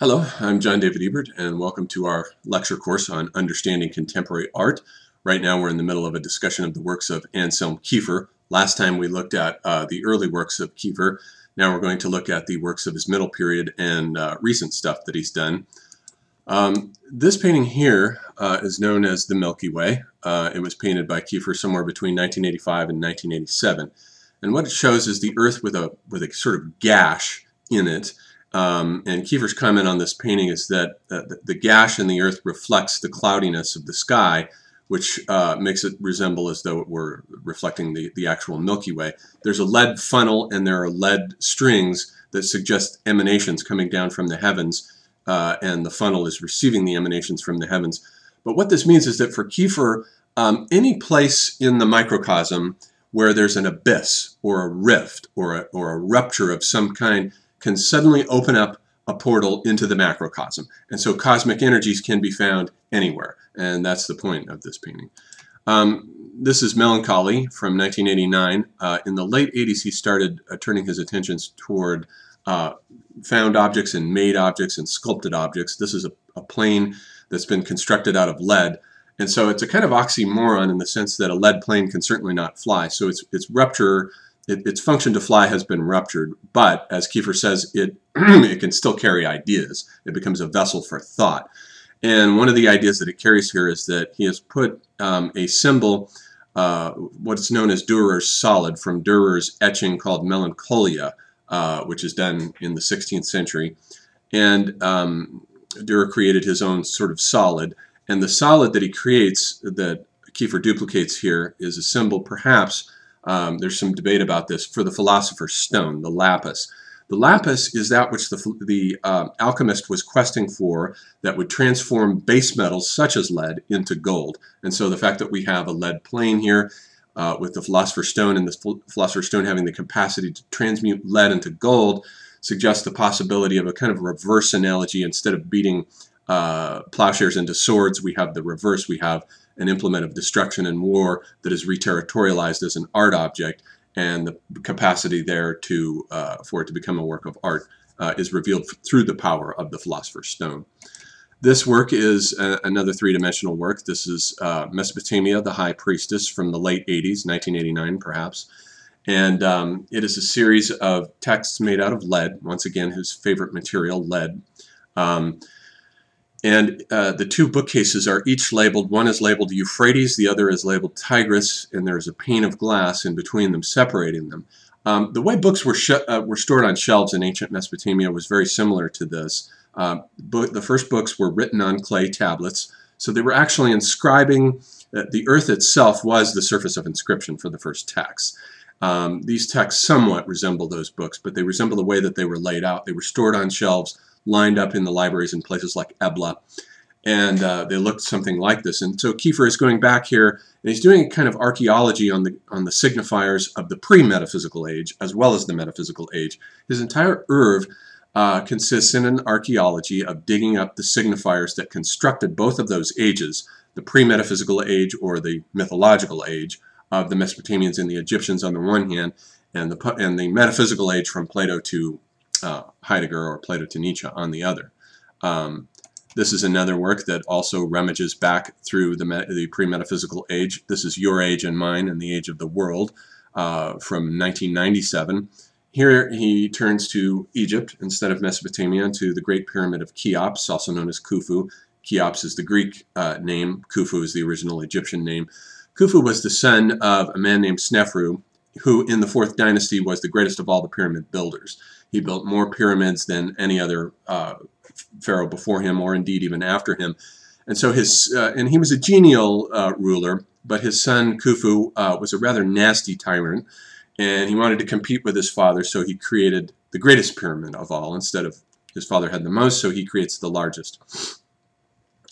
Hello, I'm John David Ebert, and welcome to our lecture course on understanding contemporary art. Right now we're in the middle of a discussion of the works of Anselm Kiefer. Last time we looked at the early works of Kiefer. Now we're going to look at the works of his middle period and recent stuff that he's done. This painting here is known as the Milky Way. It was painted by Kiefer somewhere between 1985 and 1987. And what it shows is the Earth with a sort of gash in it. And Kiefer's comment on this painting is that the gash in the Earth reflects the cloudiness of the sky, which makes it resemble as though it were reflecting the actual Milky Way. There's a lead funnel and there are lead strings that suggest emanations coming down from the heavens, and the funnel is receiving the emanations from the heavens. But what this means is that for Kiefer, any place in the microcosm where there's an abyss or a rift or a rupture of some kind can suddenly open up a portal into the macrocosm. And so cosmic energies can be found anywhere. And that's the point of this painting. This is Melancholy from 1989. In the late 80s, he started turning his attentions toward found objects and made objects and sculpted objects. This is a plane that's been constructed out of lead. And so it's a kind of oxymoron in the sense that a lead plane can certainly not fly. So its rupture, its function to fly has been ruptured, but as Kiefer says, it can still carry ideas. It becomes a vessel for thought. And one of the ideas that it carries here is that he has put a symbol, what's known as Dürer's solid, from Dürer's etching called Melancholia, which is done in the 16th century. And Dürer created his own sort of solid. And the solid that he creates, that Kiefer duplicates here, is a symbol perhaps, there's some debate about this, for the philosopher's stone, the lapis. The lapis is that which the alchemist was questing for that would transform base metals such as lead into gold. And so the fact that we have a lead plane here with the philosopher's stone and the philosopher's stone having the capacity to transmute lead into gold suggests the possibility of a kind of reverse analogy. Instead of beating plowshares into swords, we have the reverse. We have an implement of destruction and war that is reterritorialized as an art object, and the capacity there to for it to become a work of art is revealed through the power of the philosopher's stone. This work is another three-dimensional work. This is Mesopotamia, the High Priestess, from the late 80s, 1989 perhaps. And it is a series of texts made out of lead, once again his favorite material, lead. And the two bookcases are each labeled. One is labeled Euphrates, the other is labeled Tigris, and there's a pane of glass in between them separating them. The way books were stored on shelves in ancient Mesopotamia was very similar to this. The first books were written on clay tablets, so they were actually inscribing, the earth itself was the surface of inscription for the first texts. These texts somewhat resemble those books, but they resemble the way that they were laid out. They were stored on shelves, lined up in the libraries in places like Ebla, and they looked something like this. And so Kiefer is going back here, and he's doing a kind of archaeology on the signifiers of the pre-metaphysical age as well as the metaphysical age. His entire oeuvre consists in an archaeology of digging up the signifiers that constructed both of those ages, the pre-metaphysical age or the mythological age of the Mesopotamians and the Egyptians on the one hand, and the metaphysical age from Plato to Heidegger or Plato to Nietzsche on the other. This is another work that also rummages back through the pre-metaphysical age. This is Your Age and Mine and the Age of the World from 1997. Here he turns to Egypt instead of Mesopotamia, to the Great Pyramid of Cheops, also known as Khufu. Cheops is the Greek name. Khufu is the original Egyptian name. Khufu was the son of a man named Snefru, who in the 4th dynasty was the greatest of all the pyramid builders. He built more pyramids than any other pharaoh before him, or indeed even after him. And so and he was a genial ruler, but his son Khufu was a rather nasty tyrant, and he wanted to compete with his father, so he created the greatest pyramid of all. Instead of his father had the most, so he creates the largest.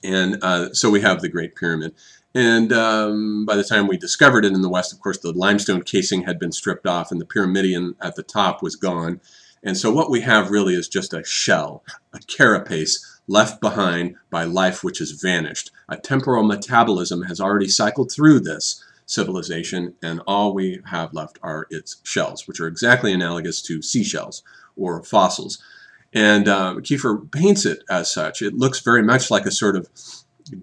And so we have the Great Pyramid. And by the time we discovered it in the West, of course, the limestone casing had been stripped off and the pyramidion at the top was gone. And so what we have really is just a shell, a carapace left behind by life which has vanished. A temporal metabolism has already cycled through this civilization, and all we have left are its shells, which are exactly analogous to seashells or fossils. And Kiefer paints it as such. It looks very much like a sort of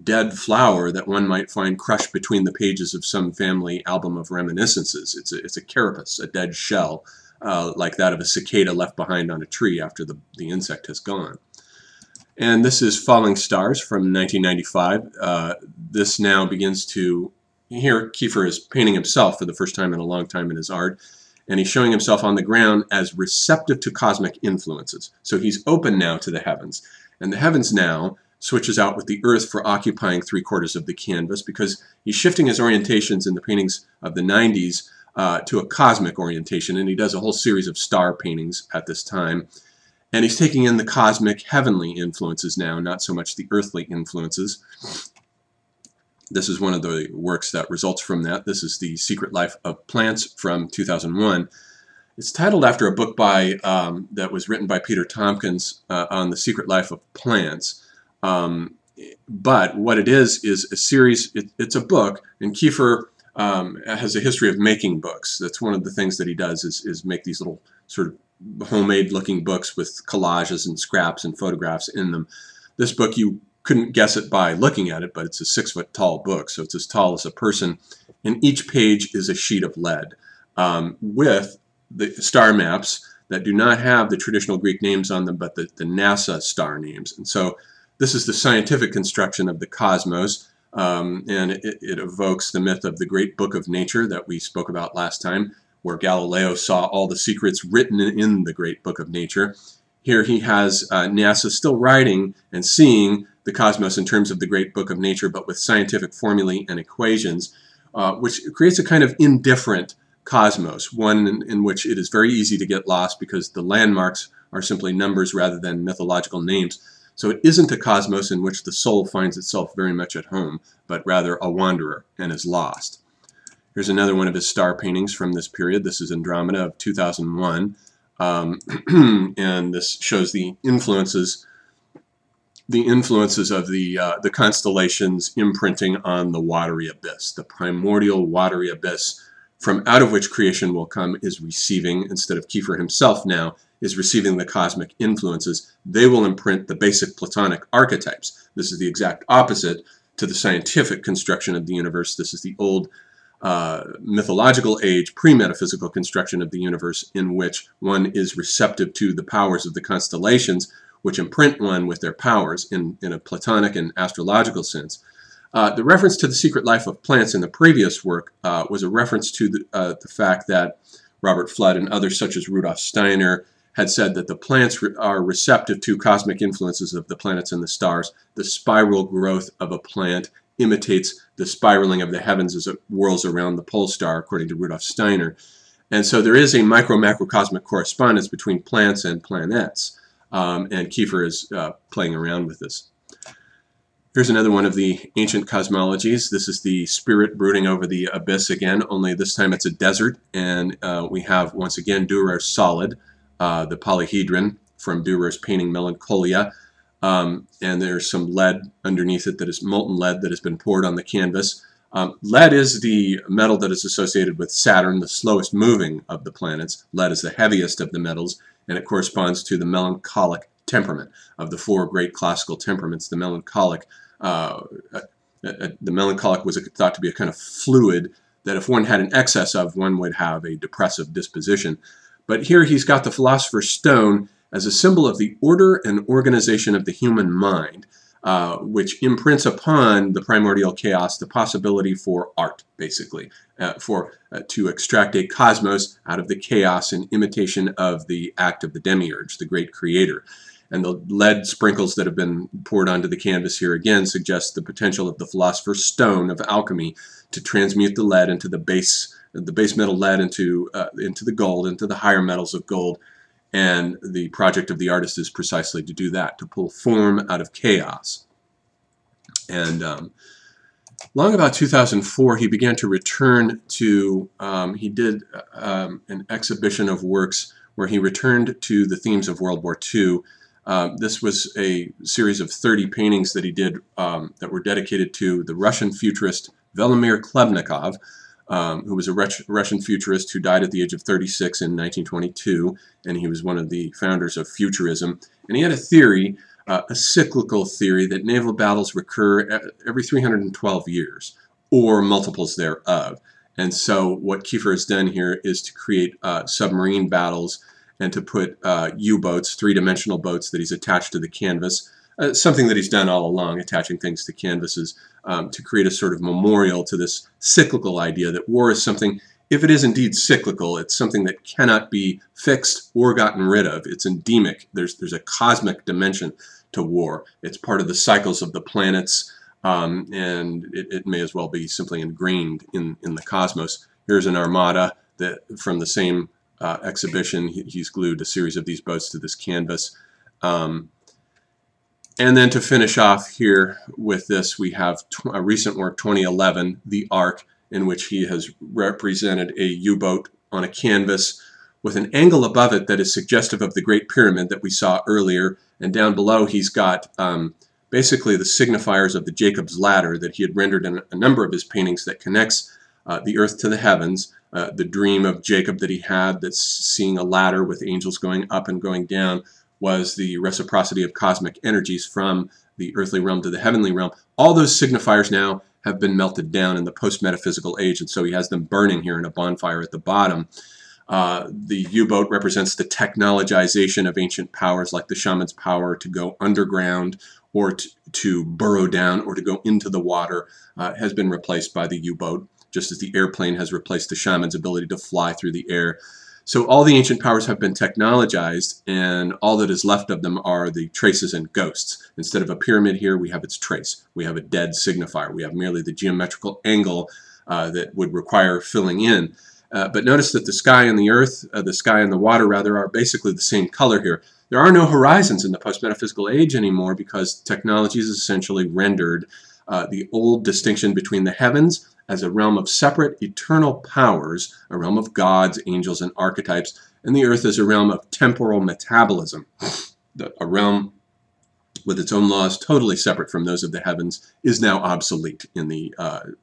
dead flower that one might find crushed between the pages of some family album of reminiscences. It's a carapace, a dead shell, like that of a cicada left behind on a tree after the insect has gone. And this is Falling Stars from 1995. This now begins to, here Kiefer is painting himself for the first time in a long time in his art, and he's showing himself on the ground as receptive to cosmic influences. So he's open now to the heavens. And the heavens now switches out with the earth for occupying 3/4 of the canvas, because he's shifting his orientations in the paintings of the 90s to a cosmic orientation, and he does a whole series of star paintings at this time. And he's taking in the cosmic heavenly influences now, not so much the earthly influences. This is one of the works that results from that. This is The Secret Life of Plants from 2001. It's titled after a book by that was written by Peter Tompkins on the secret life of plants. But what it is a series, it's a book, and Kiefer has a history of making books. That's one of the things that he does is make these little sort of homemade looking books with collages and scraps and photographs in them. This book, you couldn't guess it by looking at it, but it's a 6-foot tall book, so it's as tall as a person, and each page is a sheet of lead with the star maps that do not have the traditional Greek names on them, but the NASA star names. And so this is the scientific construction of the cosmos, and it evokes the myth of the great book of nature that we spoke about last time, where Galileo saw all the secrets written in the great book of nature. Here he has NASA still writing and seeing the cosmos in terms of the great book of nature, but with scientific formulae and equations, which creates a kind of indifferent cosmos, one in which it is very easy to get lost because the landmarks are simply numbers rather than mythological names. So it isn't a cosmos in which the soul finds itself very much at home, but rather a wanderer and is lost. Here's another one of his star paintings from this period. This is Andromeda of 2001. And this shows the influences of the constellations imprinting on the watery abyss. The primordial watery abyss from out of which creation will come is receiving, instead of Kiefer himself now, is receiving the cosmic influences. They will imprint the basic Platonic archetypes. This is the exact opposite to the scientific construction of the universe. This is the old mythological age, pre-metaphysical construction of the universe, in which one is receptive to the powers of the constellations, which imprint one with their powers in a Platonic and astrological sense. The reference to the secret life of plants in the previous work was a reference to the fact that Robert Flood and others such as Rudolf Steiner had said that the plants are receptive to cosmic influences of the planets and the stars. The spiral growth of a plant imitates the spiraling of the heavens as it whirls around the pole star, according to Rudolf Steiner. And so there is a micro-macrocosmic correspondence between plants and planets, and Kiefer is playing around with this. Here's another one of the ancient cosmologies. This is the spirit brooding over the abyss again, only this time it's a desert, and we have, once again, Dürer's solid, the polyhedron from Dürer's painting Melancholia, and there's some lead underneath it that is molten lead that has been poured on the canvas. Lead is the metal that is associated with Saturn, the slowest moving of the planets. Lead is the heaviest of the metals, and it corresponds to the melancholic temperament. Of the 4 great classical temperaments, the melancholic was thought to be a kind of fluid that if one had an excess of, one would have a depressive disposition. But here he's got the Philosopher's Stone as a symbol of the order and organization of the human mind, which imprints upon the primordial chaos the possibility for art, basically, to extract a cosmos out of the chaos in imitation of the act of the demiurge, the great creator. And the lead sprinkles that have been poured onto the canvas here again suggest the potential of the Philosopher's Stone of alchemy to transmute the lead into the base metal lead into the gold, into the higher metals of gold. And the project of the artist is precisely to do that, to pull form out of chaos. And long about 2004, he began to return to, he did an exhibition of works where he returned to the themes of World War II. This was a series of 30 paintings that he did that were dedicated to the Russian futurist Velimir Klebnikov, who was a Russian futurist who died at the age of 36 in 1922, and he was one of the founders of futurism. And he had a theory, a cyclical theory, that naval battles recur every 312 years, or multiples thereof. And so what Kiefer has done here is to create submarine battles and to put U-boats, three-dimensional boats that he's attached to the canvas, something that he's done all along, attaching things to canvases, to create a sort of memorial to this cyclical idea that war is something, if it is indeed cyclical, it's something that cannot be fixed or gotten rid of. It's endemic. There's a cosmic dimension to war. It's part of the cycles of the planets, and it may as well be simply ingrained in the cosmos. Here's an armada that from the same exhibition. He's glued a series of these boats to this canvas. And then to finish off here with this, we have a recent work, 2011, The Ark, in which he has represented a U-boat on a canvas with an angle above it that is suggestive of the Great Pyramid that we saw earlier. And down below, he's got basically the signifiers of the Jacob's Ladder that he had rendered in a number of his paintings that connects the earth to the heavens. The dream of Jacob that he had, that's seeing a ladder with angels going up and going down, was the reciprocity of cosmic energies from the earthly realm to the heavenly realm. All those signifiers now have been melted down in the post-metaphysical age, and so he has them burning here in a bonfire at the bottom. The U-boat represents the technologization of ancient powers, like the shaman's power to go underground or to burrow down or to go into the water, has been replaced by the U-boat, just as the airplane has replaced the shaman's ability to fly through the air. So all the ancient powers have been technologized, and all that is left of them are the traces and ghosts. Instead of a pyramid here, we have its trace. We have a dead signifier. We have merely the geometrical angle that would require filling in. But notice that the sky and the earth, the sky and the water rather, are basically the same color here. There are no horizons in the post-metaphysical age anymore because technology has essentially rendered the old distinction between the heavens as a realm of separate eternal powers, a realm of gods, angels, and archetypes, and the earth as a realm of temporal metabolism, a realm with its own laws totally separate from those of the heavens, is now obsolete in the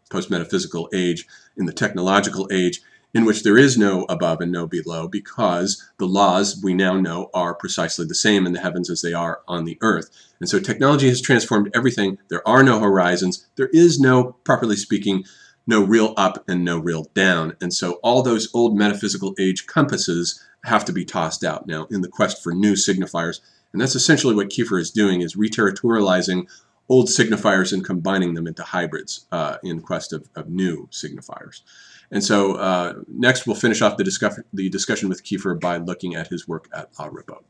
post-metaphysical age, in the technological age, in which there is no above and no below, because the laws we now know are precisely the same in the heavens as they are on the earth. And so technology has transformed everything. There are no horizons. There is no, properly speaking, no real up and no real down. And so all those old metaphysical age compasses have to be tossed out now in the quest for new signifiers. And that's essentially what Kiefer is doing, is reterritorializing old signifiers and combining them into hybrids in quest of new signifiers. And so next we'll finish off the discussion with Kiefer by looking at his work at La Rebote.